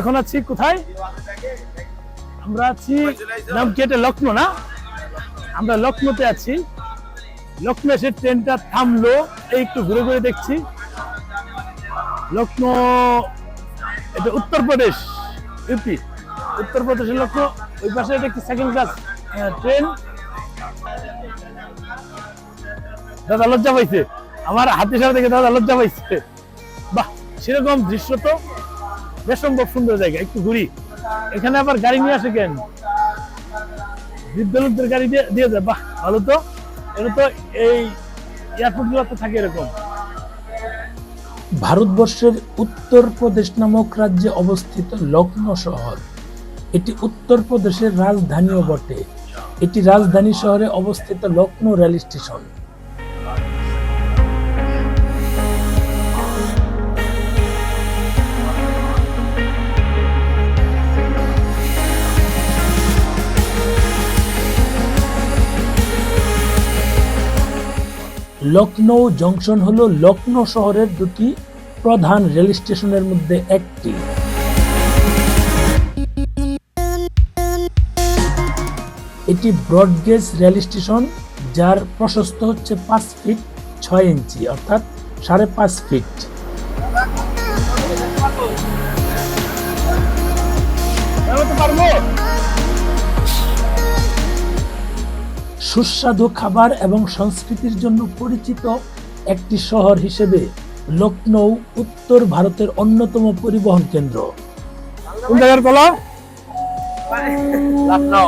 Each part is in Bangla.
এখন আছি কোথায়? আমরা আছি নাম কি এটা? লখনৌ না? আমরা লখনৌতে আছি। লখনৌ এসে ট্রেনটা থামলো, এই একটু ঘুরে ঘুরে দেখছি। লখনৌ এটা উত্তরপ্রদেশ, ইউপি, উত্তরপ্রদেশের লখনৌ। ওই পাশে এটা একটি সেকেন্ড ক্লাস ট্রেন। দাদা লজ্জা পাইছে, আমার হাতে সাথে দেখে দাদা লজ্জা পাইছে। বাহ, সেরকম দৃশ্য তো বেসম্ভব সুন্দর জায়গা। একটু ঘুরি। এখানে আবার গাড়ি নিয়ে আসে কেন? বৃদ্ধ লোকদের গাড়ি দিয়ে যায়। বাহ, ভালো তো। এটা তো এই এয়ারপোর্ট গুলোতে থাকে এরকম। ভারতবর্ষের উত্তরপ্রদেশ নামক রাজ্যে অবস্থিত লখনৌ শহর, এটি উত্তরপ্রদেশের রাজধানীও বটে। এটি রাজধানী শহরে অবস্থিত Lucknow rail station. Lucknow junction হলো লখনৌ শহরের দুটি প্রধান রেল স্টেশনের মধ্যে একটি। এটি ব্রডগেজ রেল স্টেশন, যার প্রশস্ত হচ্ছে 5 ফিট 6 ইঞ্চি, অর্থাৎ 5.5 ফিট। সুস্বাদু খাবার এবং সংস্কৃতির জন্য পরিচিত একটি শহর হিসেবে লখনৌ উত্তর ভারতের অন্যতম পরিবহন কেন্দ্র। কোন জায়গার কলা? লখনৌ।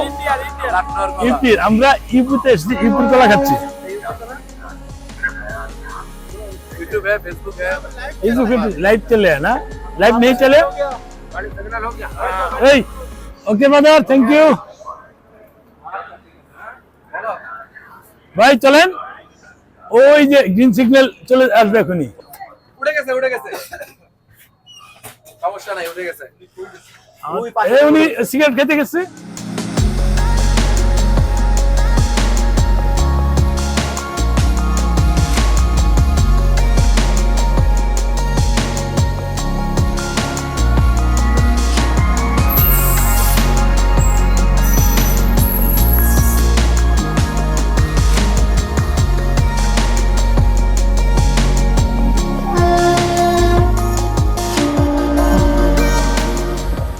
ইউপি। আমরা ইউপিতে এসেছি, ইউপির কলা খাচ্ছি। यूट्यूब है, फेसबुक है। फेसबुक लाइव चले है ना? लाइव नहीं चले? এই ওকে ব্রাদার, থ্যাংক ইউ ভাই। চলেন, ওই যে গ্রিন সিগন্যাল চলে আসবে এখনই। উঠে গেছে সমস্যা নাই, উঠে গেছে। এই উনি সিগারেট খেতে গেছে।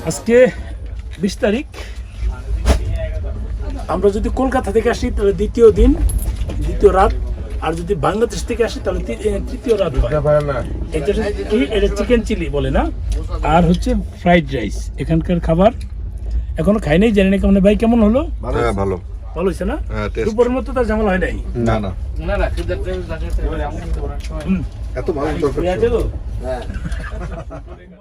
আজকে 20 তারিখ। আমরা যদি কলকাতা থেকে আসি তাহলে দ্বিতীয় দিন, দ্বিতীয় রাত। আর যদি বাংলাদেশ থেকে আসি তাহলে তৃতীয় রাত হয়। এটা কি? এটা চিকেন চিলি বলে না? আর হচ্ছে ফ্রাইড রাইস। এখানকার খাবার এখনো খাই নাই, জানি না কেমন। ভাই কেমন হলো? ভালো ভালো ভালো হয়েছে না? দুপুরের মতো তার ঝামেলা হয় নাই। না না না এত ভালো তরকারি। হ্যাঁ।